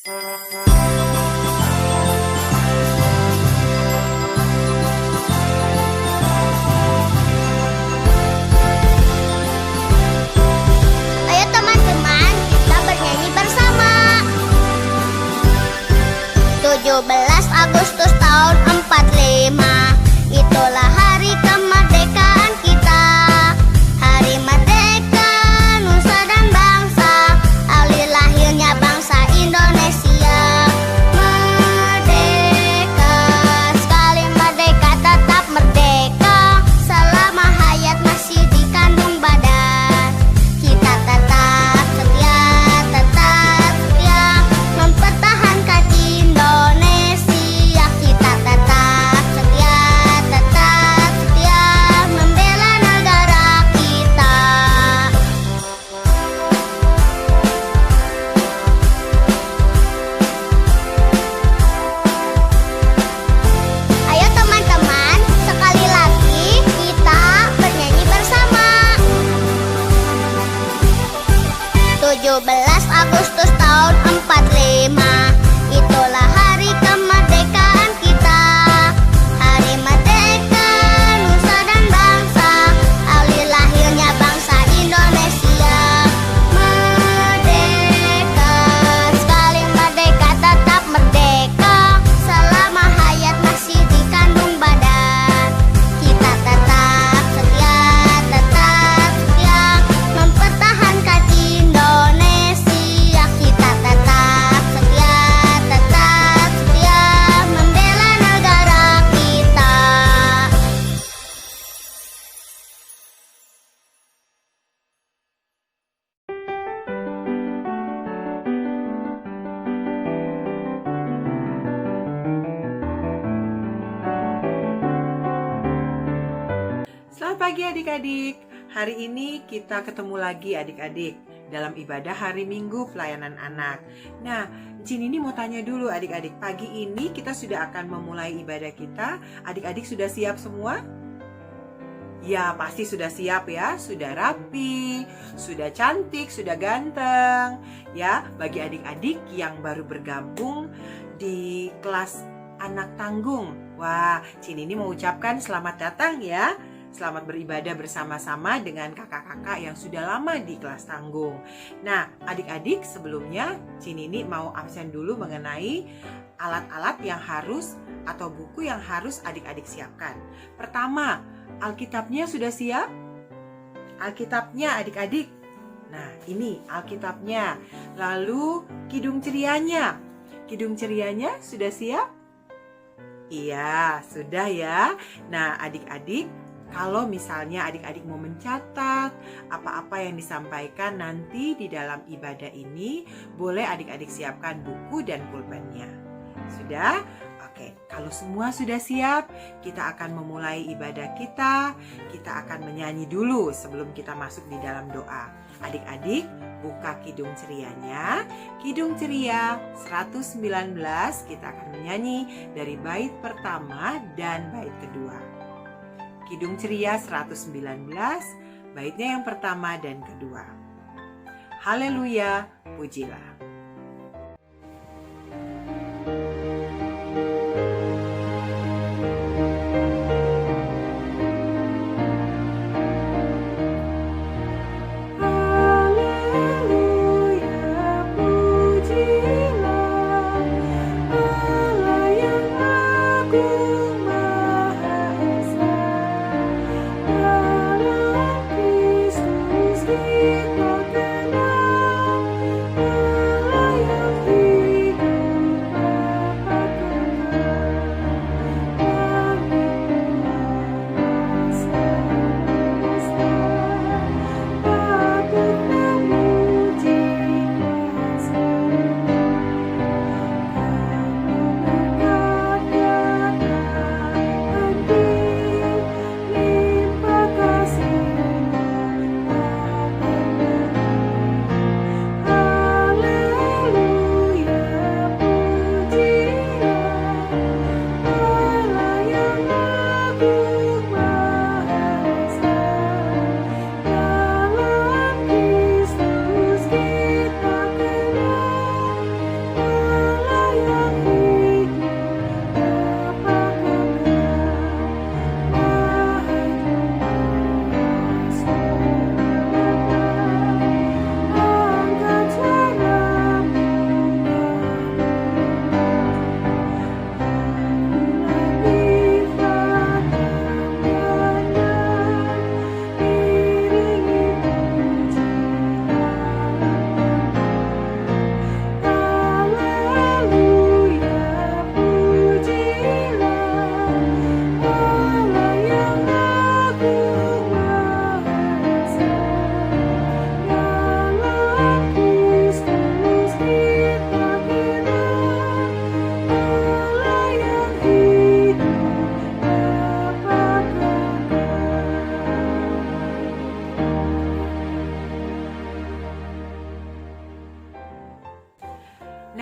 Ayo teman-teman, kita bernyanyi bersama. 17 Agustus tahun 45, itulah hari kemerdekaan kita. Hari merdeka, nusa dan bangsa, hari lahirnya bangsa Indonesia. Merdeka, sekali merdeka tetap merdeka. Selama hayat masih dikandung badan, kita tetap setia mempertahankan Indonesia. Kita tetap setia membela negara kita. Ayo teman-teman, sekali lagi kita bernyanyi bersama. 17 Agustus tahun 45, itulah hari kemerdekaan kita. Hari merdeka, nusa dan bangsa, hari lahirnya bangsa Indonesia. Merdeka, sekali merdeka tetap merdeka. Selama hayat masih dikandung badan, kita tetap setia mempertahankan Indonesia. Kita tetap setia membela negara kita. Selamat pagi adik-adik. Hari ini kita ketemu lagi adik-adik dalam ibadah hari Minggu pelayanan anak. Nah, Cin ini mau tanya dulu adik-adik. Pagi ini kita sudah akan memulai ibadah kita. Adik-adik sudah siap semua? Ya, pasti sudah siap ya. Sudah rapi, sudah cantik, sudah ganteng. Ya, bagi adik-adik yang baru bergabung di kelas anak tanggung. Wah, Cin ini mau ucapkan selamat datang ya. Selamat beribadah bersama-sama dengan kakak-kakak yang sudah lama di kelas tanggung. Nah, adik-adik sebelumnya Cinini mau absen dulu mengenai alat-alat yang harus atau buku yang harus adik-adik siapkan. Pertama, Alkitabnya sudah siap? Alkitabnya adik-adik. Nah, ini Alkitabnya. Lalu Kidung Cerianya. Kidung Cerianya sudah siap? Iya, sudah ya. Nah, adik-adik, kalau misalnya adik-adik mau mencatat apa-apa yang disampaikan nanti di dalam ibadah ini, boleh adik-adik siapkan buku dan pulpennya. Sudah? Oke, kalau semua sudah siap, kita akan memulai ibadah kita. Kita akan menyanyi dulu sebelum kita masuk di dalam doa. Adik-adik, buka Kidung Cerianya. Kidung Ceria 119, kita akan menyanyi dari bait pertama dan bait kedua. Kidung Ceria 119, baitnya yang pertama dan kedua. Haleluya, pujilah. Dalam Kristus kita kenal.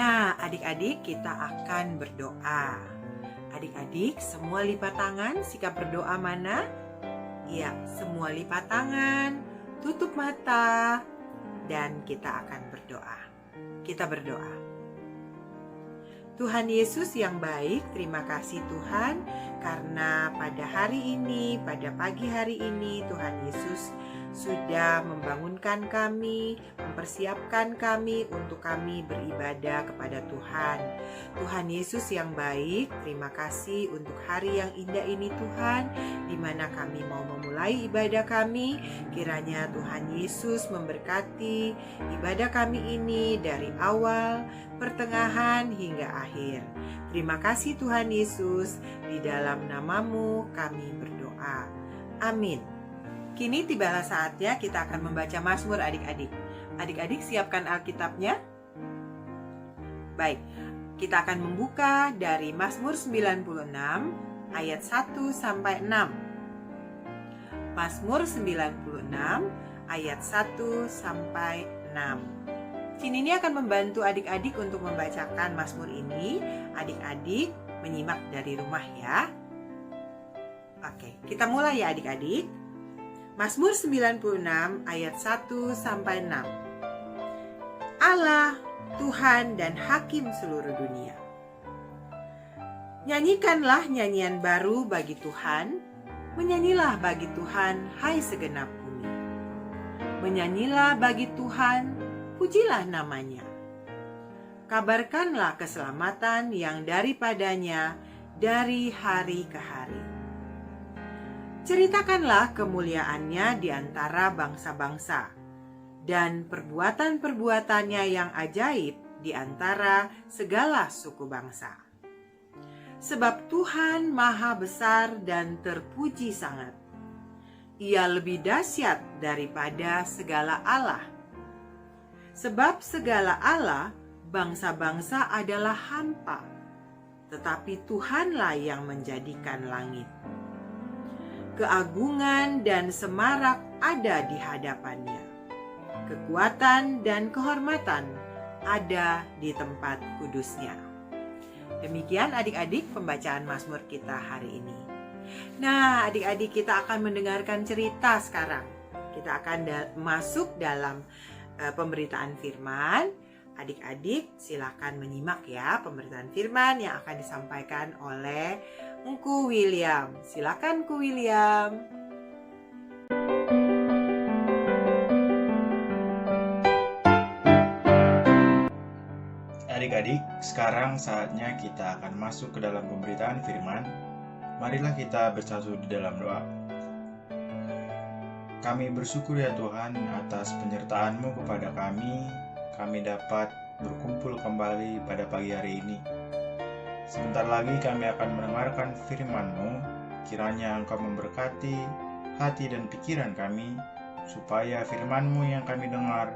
Nah, adik-adik kita akan berdoa. Adik-adik semua lipat tangan, sikap berdoa mana? Ya, semua lipat tangan, tutup mata, dan kita akan berdoa. Kita berdoa. Tuhan Yesus yang baik, terima kasih Tuhan, karena pada hari ini, pada pagi hari ini, Tuhan Yesus sudah membangunkan kami, mempersiapkan kami untuk kami beribadah kepada Tuhan. Tuhan Yesus yang baik, terima kasih untuk hari yang indah ini Tuhan, di mana kami mau memulai ibadah kami. Kiranya Tuhan Yesus memberkati ibadah kami ini dari awal, pertengahan hingga akhir. Terima kasih Tuhan Yesus, di dalam nama-Mu kami berdoa. Amin. Kini tibalah saatnya kita akan membaca Mazmur adik-adik. Adik-adik siapkan Alkitabnya. Baik, kita akan membuka dari Mazmur 96 ayat 1 sampai 6. Mazmur 96 ayat 1 sampai 6. Ini akan membantu adik-adik untuk membacakan Mazmur ini. Adik-adik menyimak dari rumah ya. Oke, kita mulai ya adik-adik. Mazmur 96 ayat 1 sampai 6. Allah, Tuhan dan Hakim seluruh dunia. Nyanyikanlah nyanyian baru bagi Tuhan. Menyanyilah bagi Tuhan, hai segenap bumi. Menyanyilah bagi Tuhan, pujilah namanya. Kabarkanlah keselamatan yang daripadanya dari hari ke hari. Ceritakanlah kemuliaannya di antara bangsa-bangsa dan perbuatan-perbuatannya yang ajaib di antara segala suku bangsa. Sebab Tuhan maha besar dan terpuji sangat. Ia lebih dahsyat daripada segala Allah. Sebab segala Allah, bangsa-bangsa adalah hampa, tetapi Tuhanlah yang menjadikan langit. Keagungan dan semarak ada di hadapannya. Kekuatan dan kehormatan ada di tempat kudusnya. Demikian adik-adik pembacaan Mazmur kita hari ini. Nah, adik-adik kita akan mendengarkan cerita sekarang. Kita akan masuk dalam pemberitaan firman. Adik-adik silakan menyimak ya pemberitaan firman yang akan disampaikan oleh Engku William. Silakan Engku William. Adik-adik, sekarang saatnya kita akan masuk ke dalam pemberitaan firman. Marilah kita bersatu di dalam doa. Kami bersyukur ya Tuhan atas penyertaan-Mu kepada kami. Kami dapat berkumpul kembali pada pagi hari ini. Sebentar lagi kami akan mendengarkan firman-Mu. Kiranya Engkau memberkati hati dan pikiran kami, supaya firman-Mu yang kami dengar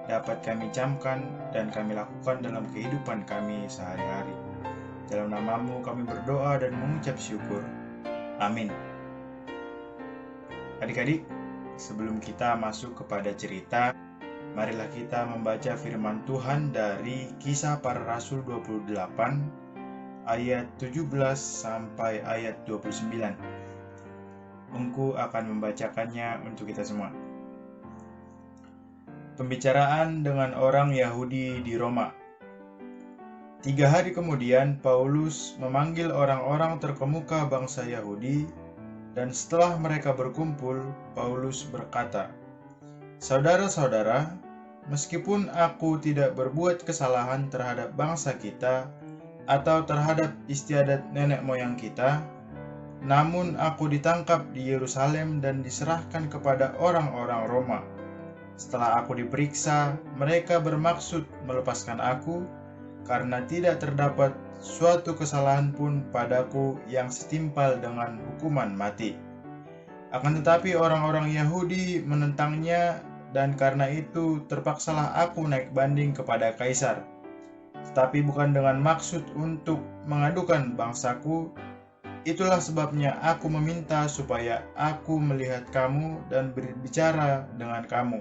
dapat kami camkan dan kami lakukan dalam kehidupan kami sehari-hari. Dalam nama-Mu kami berdoa dan mengucap syukur. Amin. Adik-adik, sebelum kita masuk kepada cerita, marilah kita membaca firman Tuhan dari Kisah Para Rasul 28 ayat 17 sampai ayat 29. Engku akan membacakannya untuk kita semua. Pembicaraan dengan orang Yahudi di Roma. 3 hari kemudian Paulus memanggil orang-orang terkemuka bangsa Yahudi, dan setelah mereka berkumpul, Paulus berkata, "Saudara-saudara, meskipun aku tidak berbuat kesalahan terhadap bangsa kita atau terhadap istiadat nenek moyang kita, namun aku ditangkap di Yerusalem dan diserahkan kepada orang-orang Roma. Setelah aku diperiksa, mereka bermaksud melepaskan aku karena tidak terdapat suatu kesalahan pun padaku yang setimpal dengan hukuman mati. Akan tetapi orang-orang Yahudi menentangnya, dan karena itu terpaksalah aku naik banding kepada Kaisar. Tetapi bukan dengan maksud untuk mengadukan bangsaku. Itulah sebabnya aku meminta supaya aku melihat kamu dan berbicara dengan kamu.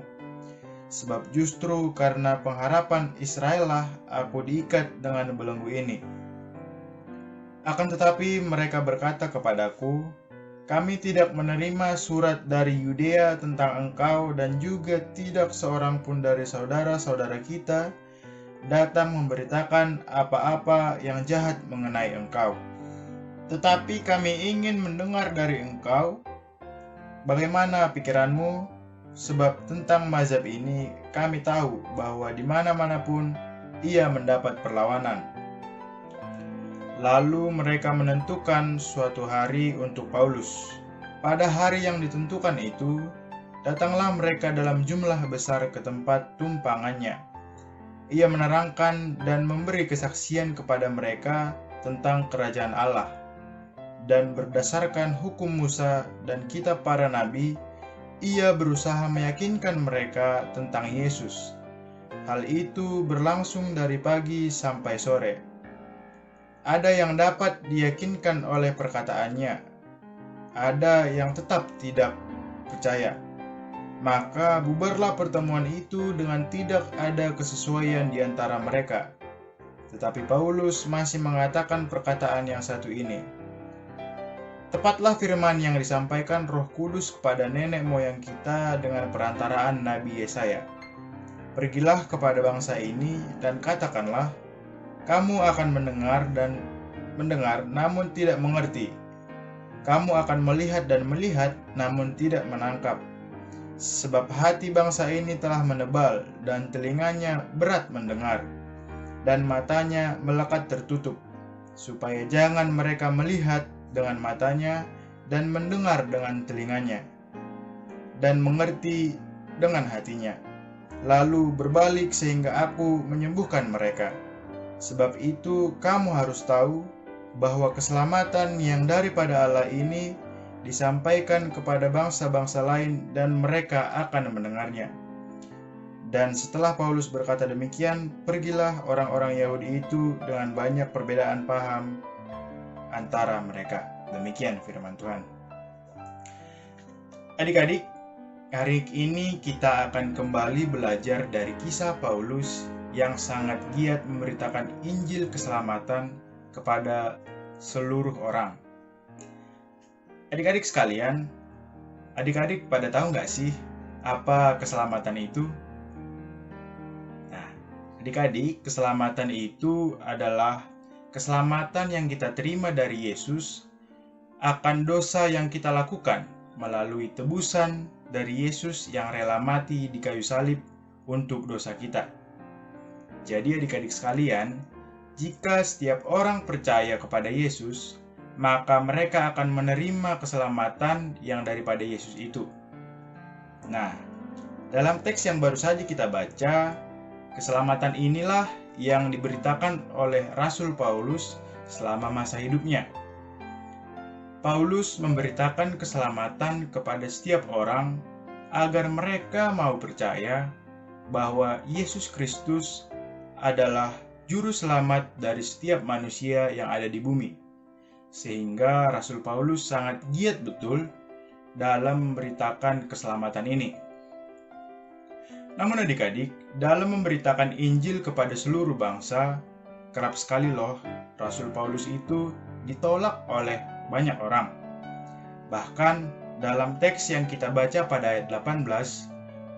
sebab justru karena pengharapan Israel lah aku diikat dengan belenggu ini. Akan tetapi mereka berkata kepadaku, kami tidak menerima surat dari Yudea tentang engkau, dan juga tidak seorang pun dari saudara-saudara kita datang memberitakan apa-apa yang jahat mengenai engkau. Tetapi kami ingin mendengar dari engkau bagaimana pikiranmu, sebab tentang mazhab ini kami tahu bahwa di mana-mana pun ia mendapat perlawanan. Lalu mereka menentukan suatu hari untuk Paulus. Pada hari yang ditentukan itu, datanglah mereka dalam jumlah besar ke tempat tumpangannya. Ia menerangkan dan memberi kesaksian kepada mereka tentang kerajaan Allah. Dan berdasarkan hukum Musa dan kitab para nabi, ia berusaha meyakinkan mereka tentang Yesus. Hal itu berlangsung dari pagi sampai sore. Ada yang dapat diyakinkan oleh perkataannya, ada yang tetap tidak percaya. Maka bubarlah pertemuan itu dengan tidak ada kesesuaian di antara mereka. Tetapi Paulus masih mengatakan perkataan yang satu ini. Tepatlah firman yang disampaikan Roh Kudus kepada nenek moyang kita dengan perantaraan Nabi Yesaya. Pergilah kepada bangsa ini dan katakanlah, kamu akan mendengar namun tidak mengerti. Kamu akan melihat dan melihat namun tidak menangkap. Sebab hati bangsa ini telah menebal dan telinganya berat mendengar, dan matanya melekat tertutup, supaya jangan mereka melihat dengan matanya dan mendengar dengan telinganya, dan mengerti dengan hatinya, lalu berbalik sehingga aku menyembuhkan mereka. Sebab itu kamu harus tahu bahwa keselamatan yang daripada Allah ini disampaikan kepada bangsa-bangsa lain dan mereka akan mendengarnya. Dan setelah Paulus berkata demikian, pergilah orang-orang Yahudi itu dengan banyak perbedaan paham antara mereka. Demikian firman Tuhan. Adik-adik, hari ini kita akan kembali belajar dari kisah Paulus yang sangat giat memberitakan Injil keselamatan kepada seluruh orang. Adik-adik sekalian, adik-adik pada tahu nggak sih apa keselamatan itu? Nah, adik-adik, keselamatan itu adalah keselamatan yang kita terima dari Yesus akan dosa yang kita lakukan melalui tebusan dari Yesus yang rela mati di kayu salib untuk dosa kita. Jadi adik-adik sekalian, jika setiap orang percaya kepada Yesus, maka mereka akan menerima keselamatan yang daripada Yesus itu. Nah, dalam teks yang baru saja kita baca, keselamatan inilah yang diberitakan oleh Rasul Paulus selama masa hidupnya. Paulus memberitakan keselamatan kepada setiap orang agar mereka mau percaya bahwa Yesus Kristus adalah juru selamat dari setiap manusia yang ada di bumi. Sehingga Rasul Paulus sangat giat betul dalam memberitakan keselamatan ini. Namun adik-adik, dalam memberitakan Injil kepada seluruh bangsa, kerap sekali loh Rasul Paulus itu ditolak oleh banyak orang. Bahkan dalam teks yang kita baca pada ayat 18,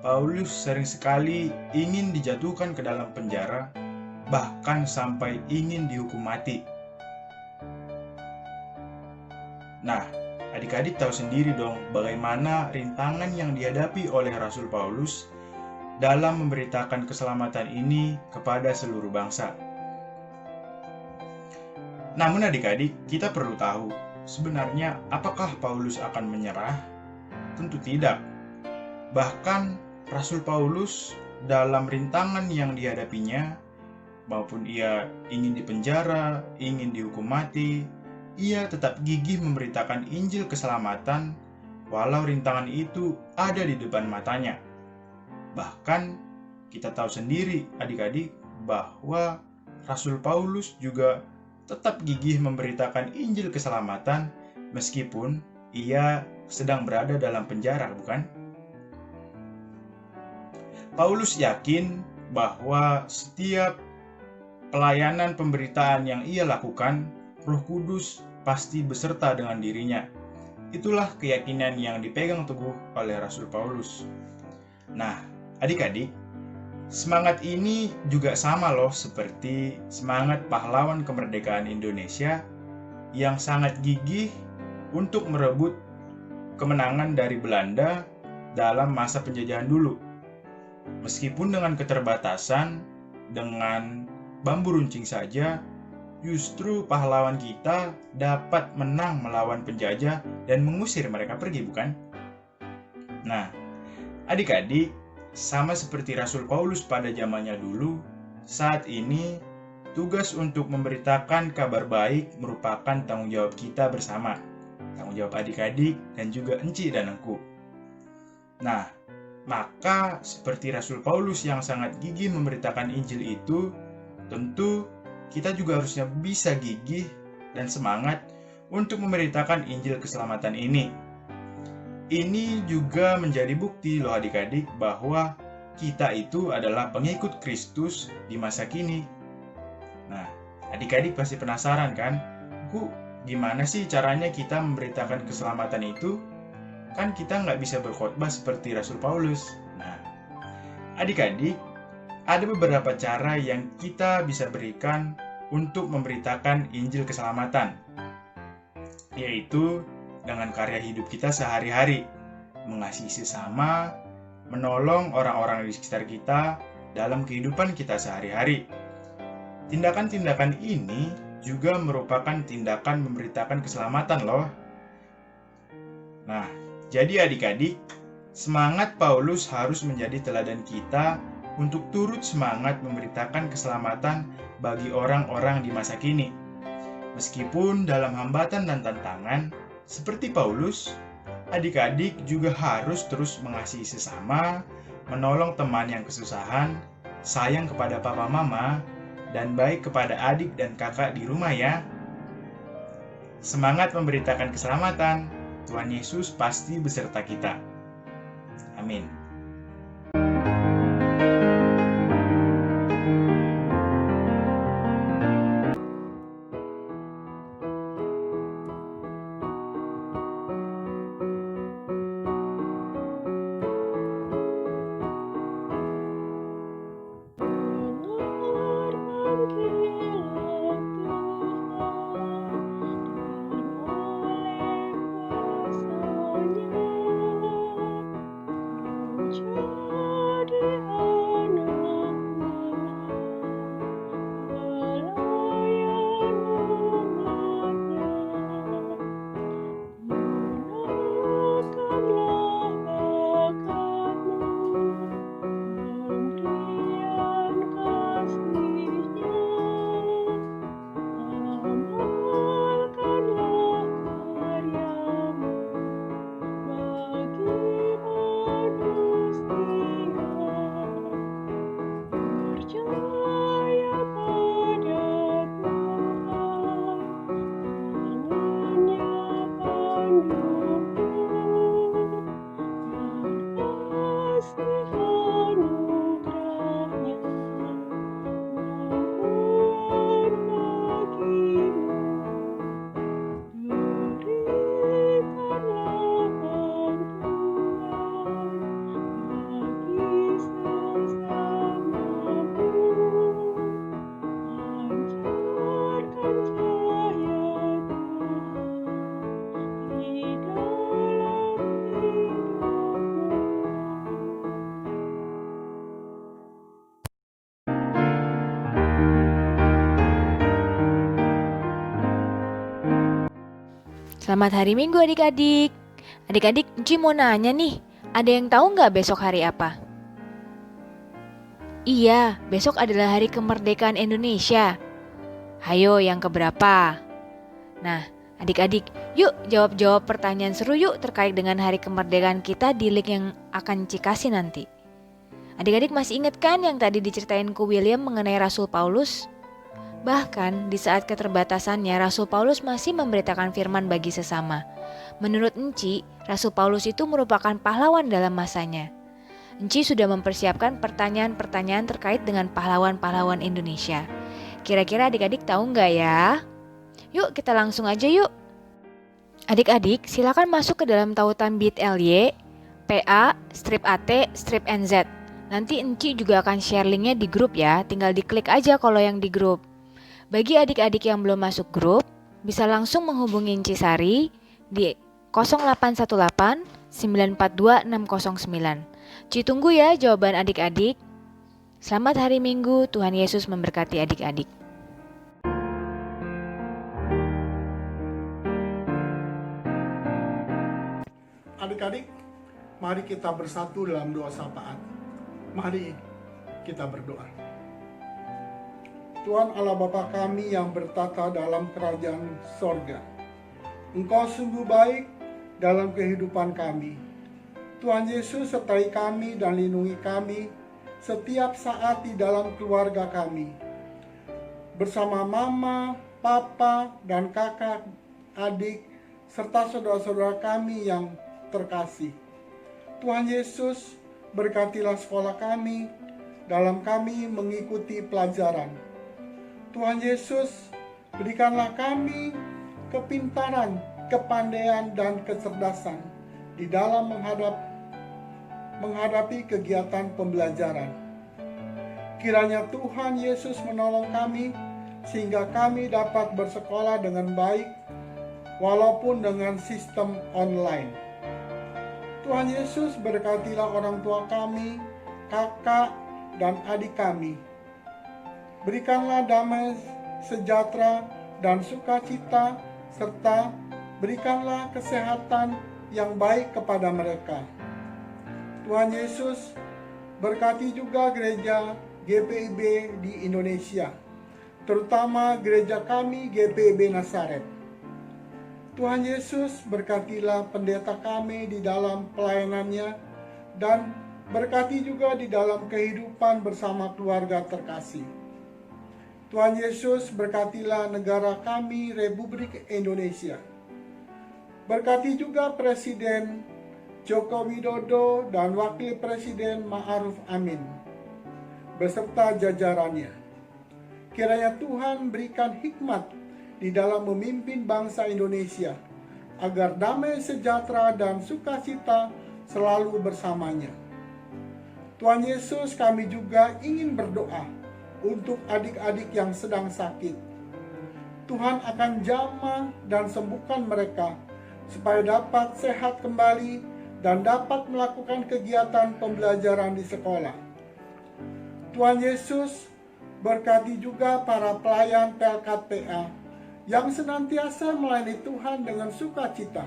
Paulus sering sekali ingin dijatuhkan ke dalam penjara, bahkan sampai ingin dihukum mati. Nah, adik-adik tahu sendiri dong bagaimana rintangan yang dihadapi oleh Rasul Paulus dalam memberitakan keselamatan ini kepada seluruh bangsa. Namun adik-adik, kita perlu tahu, sebenarnya apakah Paulus akan menyerah? Tentu tidak. Bahkan Rasul Paulus dalam rintangan yang dihadapinya, maupun ia ingin dipenjara, ingin dihukum mati, ia tetap gigih memberitakan Injil keselamatan walau rintangan itu ada di depan matanya. Bahkan kita tahu sendiri adik-adik bahwa Rasul Paulus juga tetap gigih memberitakan Injil keselamatan meskipun ia sedang berada dalam penjara, bukan? Paulus yakin bahwa setiap pelayanan pemberitaan yang ia lakukan, Roh Kudus pasti beserta dengan dirinya. Itulah keyakinan yang dipegang teguh oleh Rasul Paulus. Nah, adik-adik, semangat ini juga sama loh seperti semangat pahlawan kemerdekaan Indonesia yang sangat gigih untuk merebut kemenangan dari Belanda dalam masa penjajahan dulu. Meskipun dengan keterbatasan, dengan bambu runcing saja, justru pahlawan kita dapat menang melawan penjajah dan mengusir mereka pergi, bukan? Nah, adik-adik, sama seperti Rasul Paulus pada zamannya dulu, saat ini tugas untuk memberitakan kabar baik merupakan tanggung jawab kita bersama. Tanggung jawab adik-adik dan juga enci dan engku. Nah, maka seperti Rasul Paulus yang sangat gigih memberitakan Injil itu, tentu kita juga harusnya bisa gigih dan semangat untuk memberitakan Injil keselamatan ini. Ini juga menjadi bukti loh adik-adik bahwa kita itu adalah pengikut Kristus di masa kini. Nah, adik-adik pasti penasaran kan? Gimana sih caranya kita memberitakan keselamatan itu? Kan kita nggak bisa berkhotbah seperti Rasul Paulus. Nah, adik-adik, ada beberapa cara yang kita bisa berikan untuk memberitakan Injil keselamatan, yaitu dengan karya hidup kita sehari-hari, mengasihi sesama, menolong orang-orang di sekitar kita dalam kehidupan kita sehari-hari. Tindakan-tindakan ini juga merupakan tindakan memberitakan keselamatan loh. Nah, jadi adik-adik, semangat Paulus harus menjadi teladan kita untuk turut semangat memberitakan keselamatan bagi orang-orang di masa kini. Meskipun dalam hambatan dan tantangan, seperti Paulus, adik-adik juga harus terus mengasihi sesama, menolong teman yang kesusahan, sayang kepada papa mama, dan baik kepada adik dan kakak di rumah ya. Semangat memberitakan keselamatan. Tuhan Yesus pasti beserta kita. Amin. Selamat hari Minggu adik-adik. Adik-adik, Enci mau nanya nih, ada yang tahu nggak besok hari apa? Iya, besok adalah hari kemerdekaan Indonesia. Hayo, yang keberapa? Nah, adik-adik, yuk jawab-jawab pertanyaan seru yuk terkait dengan hari kemerdekaan kita di link yang akan Enci kasih nanti. Adik-adik masih ingat kan yang tadi diceritain Ku William mengenai Rasul Paulus? Bahkan di saat keterbatasannya, Rasul Paulus masih memberitakan firman bagi sesama. Menurut Enci, Rasul Paulus itu merupakan pahlawan dalam masanya. Enci sudah mempersiapkan pertanyaan-pertanyaan terkait dengan pahlawan-pahlawan Indonesia. Kira-kira adik-adik tahu nggak ya? Yuk kita langsung aja yuk. Adik-adik silakan masuk ke dalam tautan bit.ly, PA, strip AT, strip NZ. Nanti Enci juga akan share linknya di grup ya, tinggal diklik aja kalau yang di grup. Bagi adik-adik yang belum masuk grup, bisa langsung menghubungi Enci Sari di 0818 942 609. Ci tunggu ya jawaban adik-adik. Selamat hari Minggu, Tuhan Yesus memberkati adik-adik. Adik-adik, mari kita bersatu dalam doa sapaan. Mari kita berdoa. Tuhan Allah Bapa kami yang bertata dalam kerajaan sorga, Engkau sungguh baik dalam kehidupan kami. Tuhan Yesus sertai kami dan lindungi kami setiap saat di dalam keluarga kami. Bersama mama, papa, dan kakak, adik, serta saudara-saudara kami yang terkasih. Tuhan Yesus, berkatilah sekolah kami dalam kami mengikuti pelajaran. Tuhan Yesus, berikanlah kami kepintaran, kepandaian, dan kecerdasan di dalam menghadapi kegiatan pembelajaran. Kiranya Tuhan Yesus menolong kami sehingga kami dapat bersekolah dengan baik walaupun dengan sistem online. Tuhan Yesus, berkatilah orang tua kami, kakak, dan adik kami. Berikanlah damai, sejahtera, dan sukacita, serta berikanlah kesehatan yang baik kepada mereka. Tuhan Yesus, berkati juga gereja GPIB di Indonesia, terutama gereja kami GPIB Nazaret. Tuhan Yesus, berkatilah pendeta kami di dalam pelayanannya dan berkati juga di dalam kehidupan bersama keluarga terkasih. Tuhan Yesus, berkatilah negara kami Republik Indonesia. Berkati juga Presiden Joko Widodo dan Wakil Presiden Ma'ruf Amin beserta jajarannya. Kiranya Tuhan berikan hikmat di dalam memimpin bangsa Indonesia agar damai sejahtera dan sukacita selalu bersamanya. Tuhan Yesus, kami juga ingin berdoa untuk adik-adik yang sedang sakit. Tuhan akan jamah dan sembuhkan mereka supaya dapat sehat kembali dan dapat melakukan kegiatan pembelajaran di sekolah. Tuhan Yesus, berkati juga para pelayan PLKPA yang senantiasa melayani Tuhan dengan sukacita,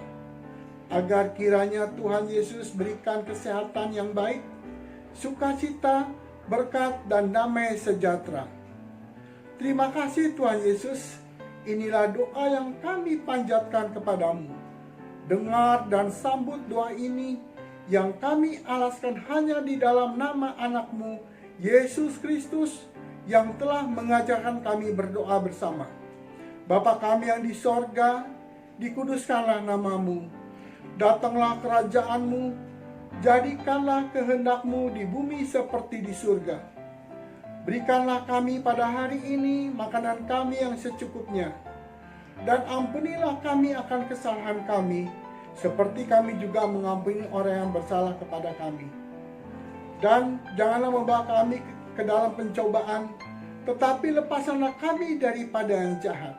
agar kiranya Tuhan Yesus berikan kesehatan yang baik, sukacita, berkat, dan damai sejahtera. Terima kasih Tuhan Yesus, inilah doa yang kami panjatkan kepadamu. Dengar dan sambut doa ini yang kami alaskan hanya di dalam nama anak-Mu, Yesus Kristus, yang telah mengajarkan kami berdoa bersama. Bapa kami yang di sorga, dikuduskanlah nama-Mu. Datanglah kerajaan-Mu, jadikanlah kehendak-Mu di bumi seperti di surga. Berikanlah kami pada hari ini makanan kami yang secukupnya. Dan ampunilah kami akan kesalahan kami, seperti kami juga mengampuni orang yang bersalah kepada kami. Dan janganlah membawa kami ke dalam pencobaan, tetapi lepaskanlah kami daripada yang jahat.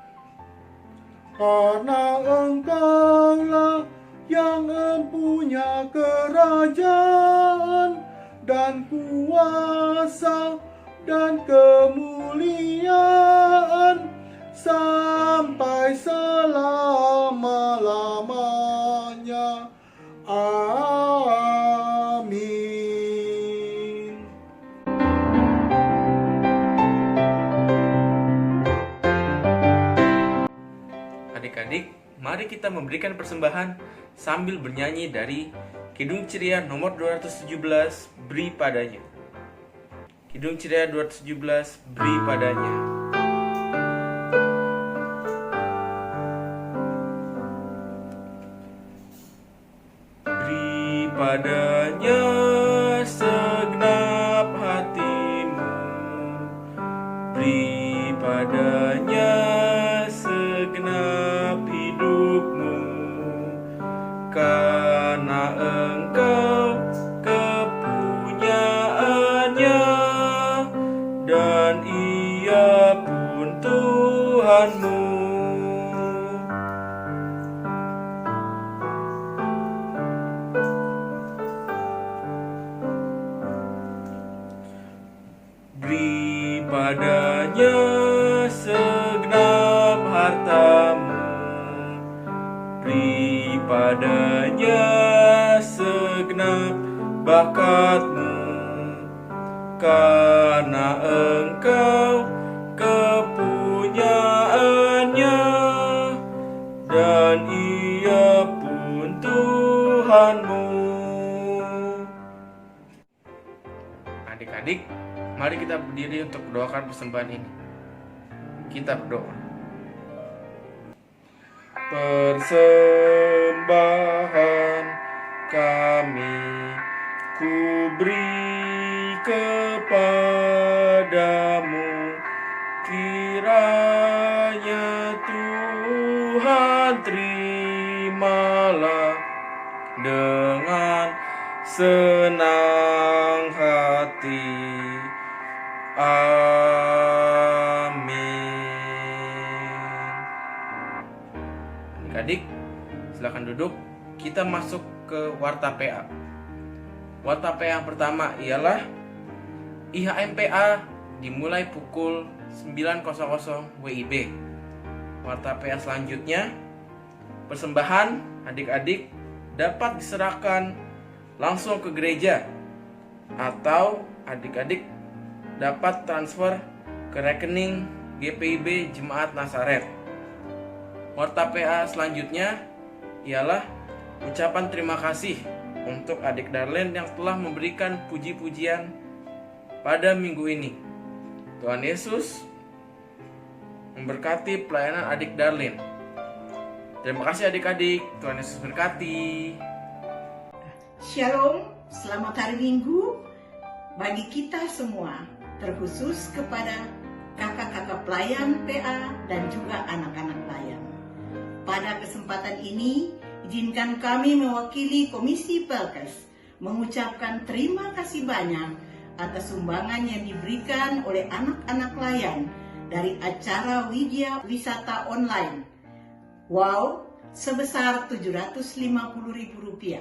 Karena Engkaulah yang mempunyai kerajaan dan kuasa dan kemuliaan sampai selama-lamanya. Amin. Adik-adik, mari kita memberikan persembahan sambil bernyanyi dari Kidung Ceria nomor 217, Beri Padanya. Kidung Ceria 217, Beri Padanya. Beri padanya Tuhanmu. Beri padanya segenap hartamu, beri padanya segenap bakatmu, karena engkau kepunyaannya, dan ia pun Tuhanmu. Adik-adik, mari kita berdiri untuk mendoakan persembahan ini. Kita berdoa. Persembahan kami ku beri kepadamu, kiranya Tuhan terimalah dengan senang hati. Amin. Adik-adik, silakan duduk. Kita masuk ke warta PA. Warta PA yang pertama ialah IHMPA dimulai pukul 9.00 WIB. Warta PA selanjutnya, persembahan adik-adik dapat diserahkan langsung ke gereja atau adik-adik dapat transfer ke rekening GPIB Jemaat Nazaret. Warta PA selanjutnya ialah ucapan terima kasih untuk adik Darlene yang telah memberikan puji-pujian pada minggu ini. Tuhan Yesus memberkati pelayanan adik Darlene. Terima kasih adik-adik, Tuhan Yesus berkati. Shalom, selamat hari Minggu bagi kita semua, terkhusus kepada kakak-kakak pelayan PA dan juga anak-anak pelayan. Pada kesempatan ini, izinkan kami mewakili Komisi Pelkes mengucapkan terima kasih banyak atas sumbangan yang diberikan oleh anak-anak pelayan dari acara Widya Wisata Online. Wow, sebesar Rp750.000.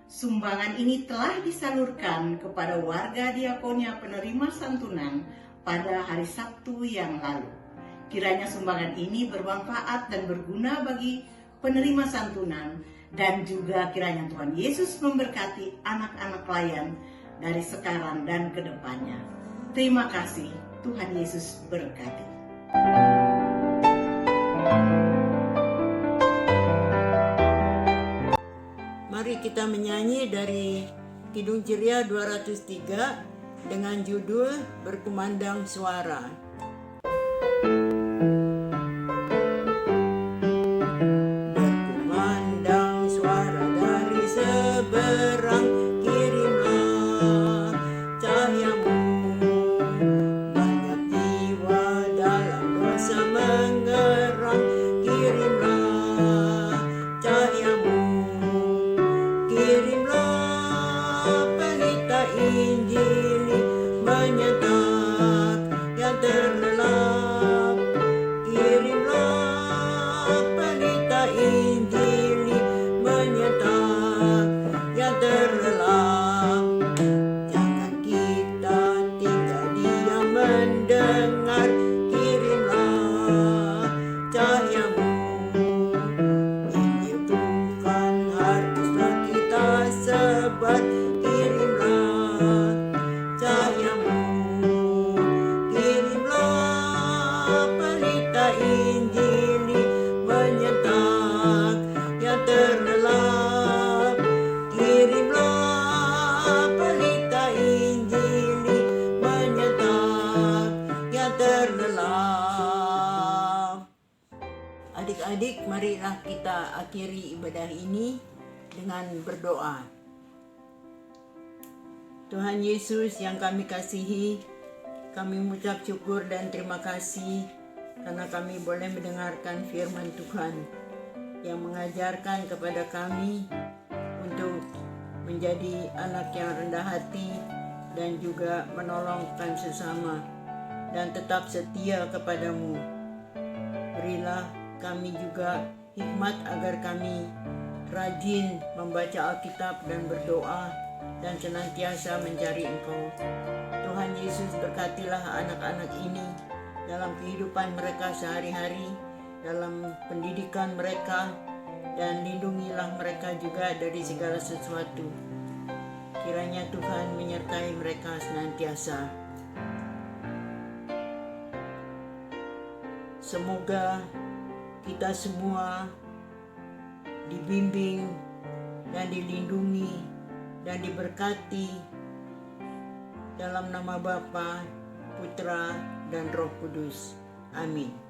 Sumbangan ini telah disalurkan kepada warga diakonia penerima santunan pada hari Sabtu yang lalu. Kiranya sumbangan ini bermanfaat dan berguna bagi penerima santunan, dan juga kiranya Tuhan Yesus memberkati anak-anak pelayan dari sekarang dan ke depannya. Terima kasih, Tuhan Yesus berkati. Mari kita menyanyi dari Kidung Ceria 203 dengan judul Berkumandang Suara. Berkumandang suara dari seberang, kirimlah cahayamu. Banyak jiwa dalam dosa mengerang, kirimlah cahayamu. Kirimlah pelita Injili menyetak yang terlelap. Kirimlah pelita Injili menyetak yang terlelap. Jangan kita tinggal diam mendengar, kirimlah cahayamu. Injil Tuhan haruslah kita sebar, kirimlah cahayamu. Kirimlah pelita Injili menyetak yang terlelap. Kirimlah pelita Injili menyetak yang terlelap. Adik-adik, marilah kita akhiri ibadah ini dengan berdoa. Tuhan Yesus yang kami kasihi, kami mengucap syukur dan terima kasih karena kami boleh mendengarkan firman Tuhan yang mengajarkan kepada kami untuk menjadi anak yang rendah hati dan juga menolongkan sesama dan tetap setia kepadamu. Berilah kami juga hikmat agar kami rajin membaca Alkitab dan berdoa dan senantiasa mencari Engkau. Tuhan Yesus, berkatilah anak-anak ini dalam kehidupan mereka sehari-hari, dalam pendidikan mereka, dan lindungilah mereka juga dari segala sesuatu. Kiranya Tuhan menyertai mereka senantiasa. Semoga kita semua dibimbing dan dilindungi dan diberkati dalam nama Bapa, Putra, dan Roh Kudus. Amin.